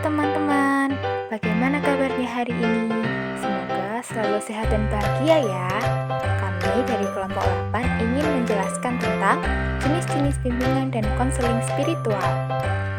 teman-teman, bagaimana kabarnya hari ini? Semoga selalu sehat dan bahagia ya. Kami dari kelompok 8 ingin menjelaskan tentang jenis-jenis bimbingan dan konseling spiritual.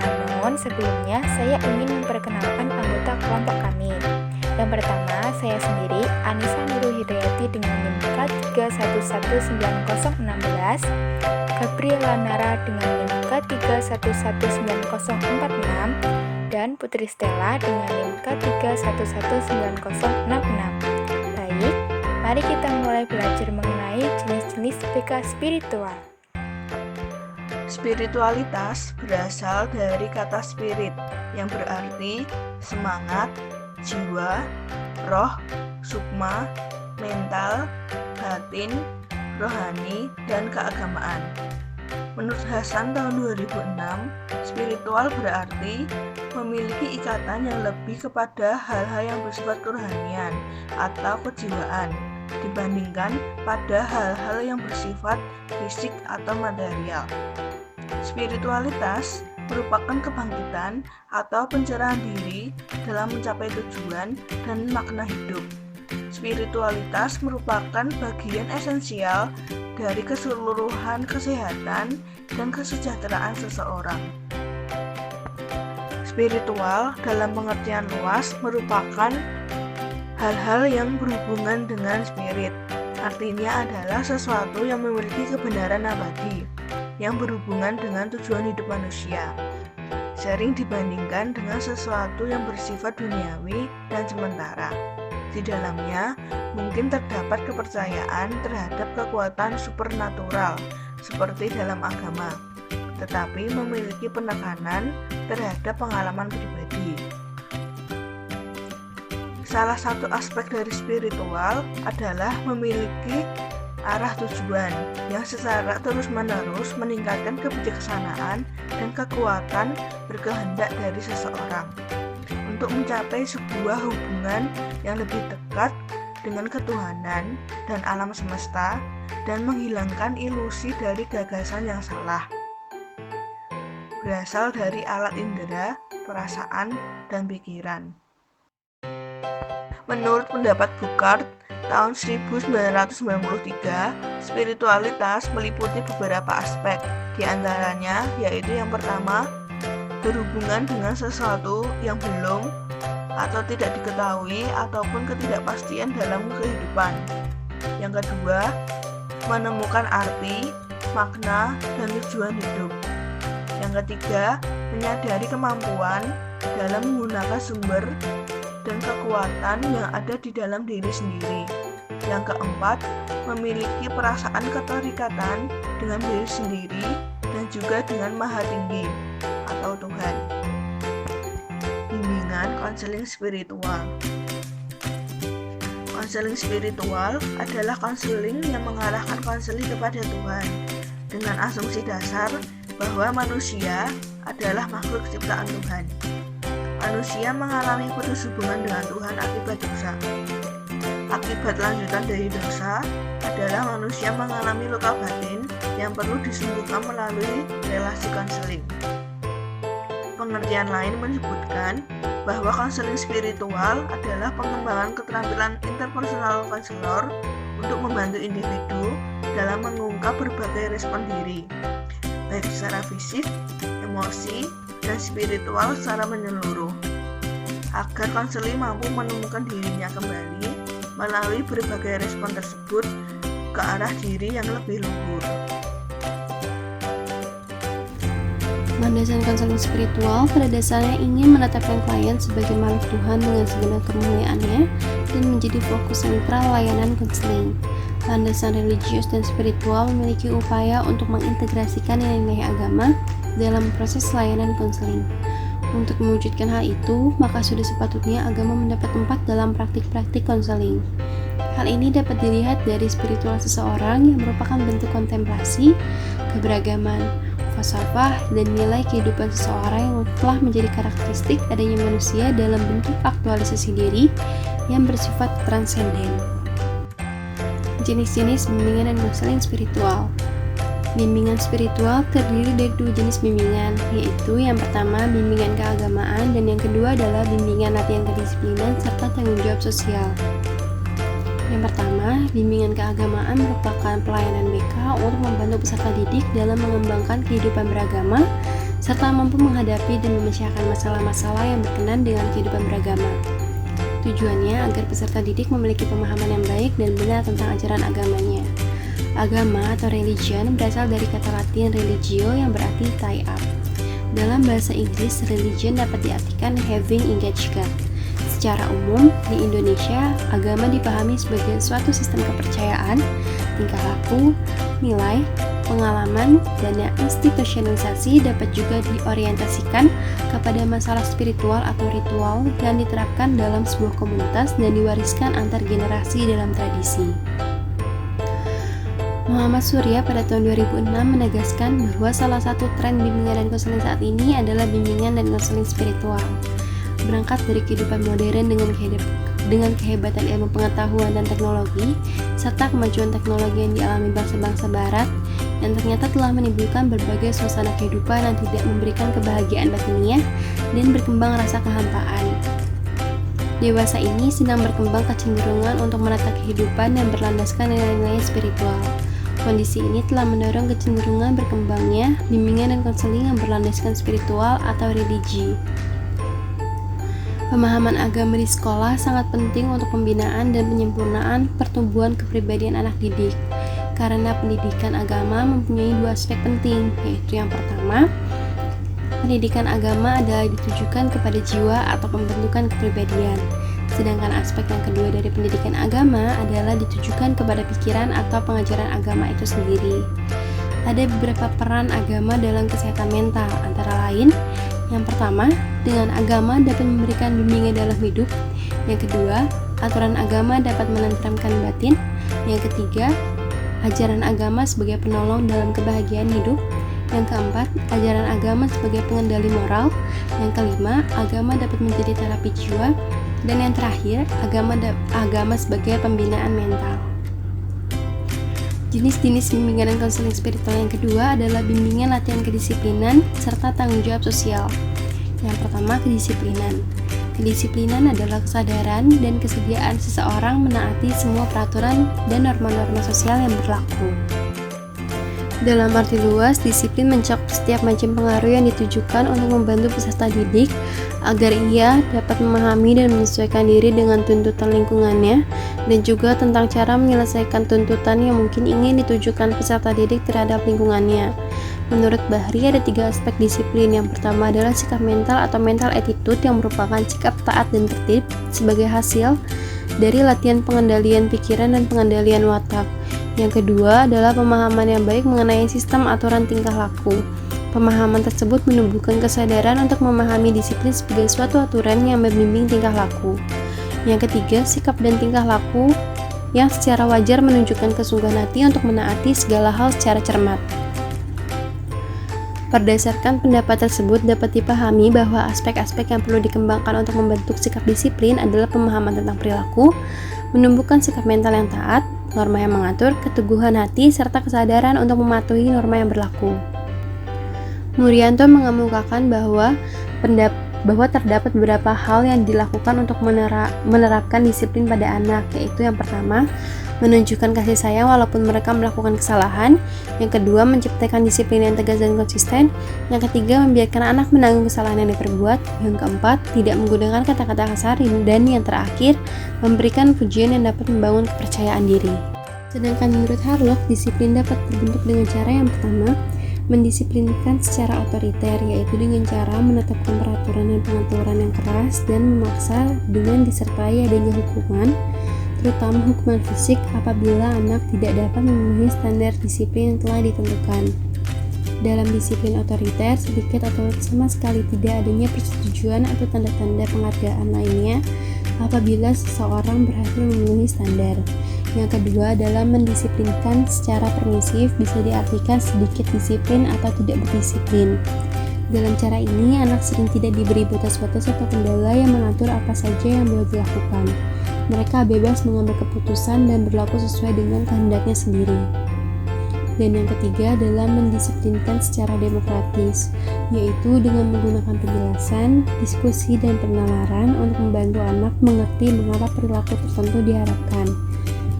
Namun sebelumnya saya ingin memperkenalkan anggota kelompok kami. Yang pertama, saya sendiri Anissa Nurul Hidayati dengan NIM K311916, Gabriela Nara dengan NIM K311946, dan Putri Stella dengan NIM K311966. Baik, mari kita mulai belajar mengenai jenis-jenis BK spiritual. Spiritualitas berasal dari kata spirit yang berarti semangat, jiwa, roh, sukma, mental, batin, rohani, dan keagamaan. Menurut Hasan tahun 2006, spiritual berarti memiliki ikatan yang lebih kepada hal-hal yang bersifat kerohanian atau kejiwaan dibandingkan pada hal-hal yang bersifat fisik atau material. Spiritualitas merupakan kebangkitan atau pencerahan diri dalam mencapai tujuan dan makna hidup. Spiritualitas merupakan bagian esensial dari keseluruhan kesehatan dan kesejahteraan seseorang. Spiritual dalam pengertian luas merupakan hal-hal yang berhubungan dengan spirit. Artinya adalah sesuatu yang memiliki kebenaran abadi yang berhubungan dengan tujuan hidup manusia, sering dibandingkan dengan sesuatu yang bersifat duniawi dan sementara. Di dalamnya mungkin terdapat kepercayaan terhadap kekuatan supernatural seperti dalam agama, tetapi memiliki penekanan terhadap pengalaman pribadi. Salah satu aspek dari spiritual adalah memiliki arah tujuan yang secara terus-menerus meningkatkan kebijaksanaan dan kekuatan berkehendak dari seseorang untuk mencapai sebuah hubungan yang lebih dekat dengan ketuhanan dan alam semesta dan menghilangkan ilusi dari gagasan yang salah. Berasal dari alat indera, perasaan, dan pikiran. Menurut pendapat Burkhardt, tahun 1993, spiritualitas meliputi beberapa aspek, di antaranya yaitu yang pertama, berhubungan dengan sesuatu yang belum atau tidak diketahui ataupun ketidakpastian dalam kehidupan. Yang kedua, menemukan arti, makna, dan tujuan hidup. Yang ketiga, menyadari kemampuan dalam menggunakan sumber dan kekuatan yang ada di dalam diri sendiri. Yang keempat, memiliki perasaan keterikatan dengan diri sendiri dan juga dengan Maha Tinggi atau Tuhan. Bimbingan konseling spiritual. Konseling spiritual adalah konseling yang mengarahkan konseling kepada Tuhan dengan asumsi dasar bahwa manusia adalah makhluk ciptaan Tuhan. Manusia mengalami putus hubungan dengan Tuhan akibat dosa. Akibat lanjutan dari dosa adalah manusia mengalami luka batin yang perlu disembuhkan melalui relasi konseling. Pengertian lain menyebutkan bahwa konseling spiritual adalah pengembangan keterampilan interpersonal konselor untuk membantu individu dalam mengungkap berbagai respon diri, baik secara fisik, emosi, dan spiritual secara menyeluruh, agar konseling mampu menemukan dirinya kembali melalui berbagai respon tersebut ke arah diri yang lebih luhur. Landasan konseling spiritual pada dasarnya ingin menetapkan klien sebagai makhluk Tuhan dengan segenap kemuliaannya dan menjadi fokus sentral layanan konseling. Landasan religius dan spiritual memiliki upaya untuk mengintegrasikan nilai-nilai agama dalam proses layanan konseling. Untuk mewujudkan hal itu, maka sudah sepatutnya agama mendapat tempat dalam praktik-praktik konseling. Hal ini dapat dilihat dari spiritual seseorang yang merupakan bentuk kontemplasi, keberagaman, falsafah, dan nilai kehidupan seseorang yang telah menjadi karakteristik adanya manusia dalam bentuk aktualisasi diri yang bersifat transenden. Jenis-jenis bimbingan dan konseling spiritual. Bimbingan spiritual terdiri dari 2 jenis bimbingan, yaitu yang pertama bimbingan keagamaan dan yang kedua adalah bimbingan latihan kedisiplinan serta tanggung jawab sosial. Yang pertama, bimbingan keagamaan merupakan pelayanan BK untuk membantu peserta didik dalam mengembangkan kehidupan beragama serta mampu menghadapi dan memecahkan masalah-masalah yang berkenan dengan kehidupan beragama. Tujuannya agar peserta didik memiliki pemahaman yang baik dan benar tentang ajaran agamanya. Agama atau religion berasal dari kata Latin religio yang berarti tie up. Dalam bahasa Inggris, religion dapat diartikan having engaged God. Secara umum, di Indonesia, agama dipahami sebagai suatu sistem kepercayaan, tingkah laku, nilai, pengalaman, dan institusionalisasi dapat juga diorientasikan kepada masalah spiritual atau ritual yang diterapkan dalam sebuah komunitas dan diwariskan antar generasi dalam tradisi. Muhammad Surya pada tahun 2006 menegaskan bahwa salah satu tren bimbingan dan konseling saat ini adalah bimbingan dan konseling spiritual. Berangkat dari kehidupan modern dengan kehebatan ilmu pengetahuan dan teknologi, serta kemajuan teknologi yang dialami bangsa-bangsa barat, yang ternyata telah menimbulkan berbagai suasana kehidupan yang tidak memberikan kebahagiaan batiniah dan berkembang rasa kehampaan. Dewasa ini sedang berkembang kecenderungan untuk menata kehidupan yang berlandaskan nilai-nilai spiritual. Kondisi ini telah mendorong kecenderungan berkembangnya bimbingan dan konseling yang berlandaskan spiritual atau religi. Pemahaman agama di sekolah sangat penting untuk pembinaan dan penyempurnaan pertumbuhan kepribadian anak didik, karena pendidikan agama mempunyai 2 aspek penting, yaitu yang pertama, pendidikan agama adalah ditujukan kepada jiwa atau pembentukan kepribadian, sedangkan aspek yang kedua dari pendidikan agama adalah ditujukan kepada pikiran atau pengajaran agama itu sendiri. Ada beberapa peran agama dalam kesehatan mental, antara lain, yang pertama, dengan agama dapat memberikan bimbingan dalam hidup. Yang kedua, aturan agama dapat menenteramkan batin. Yang ketiga, ajaran agama sebagai penolong dalam kebahagiaan hidup. Yang keempat, ajaran agama sebagai pengendali moral. Yang kelima, agama dapat menjadi terapi jiwa. Dan yang terakhir, agama sebagai pembinaan mental. Jenis-jenis bimbingan dan konseling spiritual yang kedua adalah bimbingan latihan kedisiplinan serta tanggung jawab sosial. Yang pertama, kedisiplinan. Kedisiplinan adalah kesadaran dan kesediaan seseorang menaati semua peraturan dan norma-norma sosial yang berlaku. Dalam arti luas, disiplin mencakup setiap macam pengaruh yang ditujukan untuk membantu peserta didik agar ia dapat memahami dan menyesuaikan diri dengan tuntutan lingkungannya, dan juga tentang cara menyelesaikan tuntutan yang mungkin ingin ditujukan peserta didik terhadap lingkungannya. Menurut Bahri, ada 3 aspek disiplin. Yang pertama adalah sikap mental atau mental attitude yang merupakan sikap taat dan tertib sebagai hasil dari latihan pengendalian pikiran dan pengendalian watak. Yang kedua adalah pemahaman yang baik mengenai sistem aturan tingkah laku. Pemahaman tersebut menumbuhkan kesadaran untuk memahami disiplin sebagai suatu aturan yang membimbing tingkah laku. Yang ketiga, sikap dan tingkah laku yang secara wajar menunjukkan kesungguhan hati untuk menaati segala hal secara cermat. Berdasarkan pendapat tersebut, dapat dipahami bahwa aspek-aspek yang perlu dikembangkan untuk membentuk sikap disiplin adalah pemahaman tentang perilaku, menumbuhkan sikap mental yang taat, norma yang mengatur, keteguhan hati, serta kesadaran untuk mematuhi norma yang berlaku. Murianto mengemukakan bahwa terdapat beberapa hal yang dilakukan untuk menerapkan disiplin pada anak, yaitu yang pertama, menunjukkan kasih sayang walaupun mereka melakukan kesalahan. Yang kedua, menciptakan disiplin yang tegas dan konsisten. Yang ketiga, membiarkan anak menanggung kesalahan yang diperbuat. Yang keempat, tidak menggunakan kata-kata kasar. Dan yang terakhir, memberikan pujian yang dapat membangun kepercayaan diri. Sedangkan menurut Harlock, disiplin dapat terbentuk dengan cara yang pertama, mendisiplinkan secara otoriter, yaitu dengan cara menetapkan peraturan dan pengaturan yang keras dan memaksa dengan disertai adanya hukuman, terutama hukuman fisik apabila anak tidak dapat memenuhi standar disiplin yang telah ditentukan. Dalam disiplin otoriter, sedikit atau sama sekali tidak adanya persetujuan atau tanda-tanda penghargaan lainnya apabila seseorang berhasil memenuhi standar. Yang kedua adalah mendisiplinkan secara permisif, bisa diartikan sedikit disiplin atau tidak berdisiplin. Dalam cara ini, anak sering tidak diberi batas-batas atau kendala yang mengatur apa saja yang boleh dilakukan. Mereka bebas mengambil keputusan dan berlaku sesuai dengan kehendaknya sendiri. Dan yang ketiga adalah mendisiplinkan secara demokratis, yaitu dengan menggunakan penjelasan, diskusi, dan penalaran untuk membantu anak mengerti mengapa perilaku tertentu diharapkan.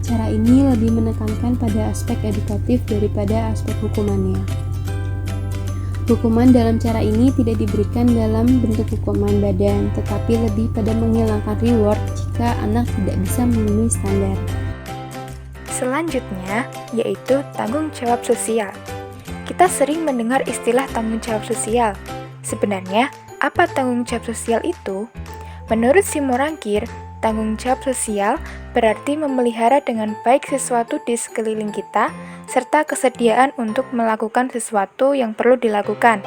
Cara ini lebih menekankan pada aspek edukatif daripada aspek hukumannya. Hukuman dalam cara ini tidak diberikan dalam bentuk hukuman badan, tetapi lebih pada menghilangkan reward jika anak tidak bisa memenuhi standar. Selanjutnya, yaitu tanggung jawab sosial. Kita sering mendengar istilah tanggung jawab sosial. Sebenarnya, apa tanggung jawab sosial itu? Menurut Simorangkir, tanggung jawab sosial berarti memelihara dengan baik sesuatu di sekeliling kita, serta kesediaan untuk melakukan sesuatu yang perlu dilakukan.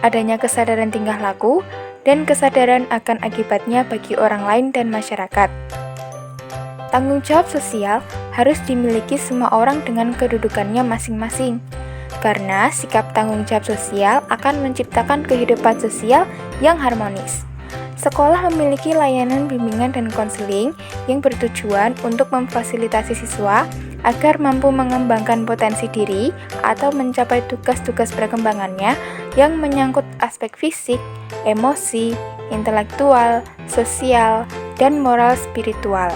Adanya kesadaran tingkah laku, dan kesadaran akan akibatnya bagi orang lain dan masyarakat. Tanggung jawab sosial harus dimiliki semua orang dengan kedudukannya masing-masing, karena sikap tanggung jawab sosial akan menciptakan kehidupan sosial yang harmonis. Sekolah memiliki layanan bimbingan dan konseling yang bertujuan untuk memfasilitasi siswa agar mampu mengembangkan potensi diri atau mencapai tugas-tugas perkembangannya yang menyangkut aspek fisik, emosi, intelektual, sosial, dan moral spiritual.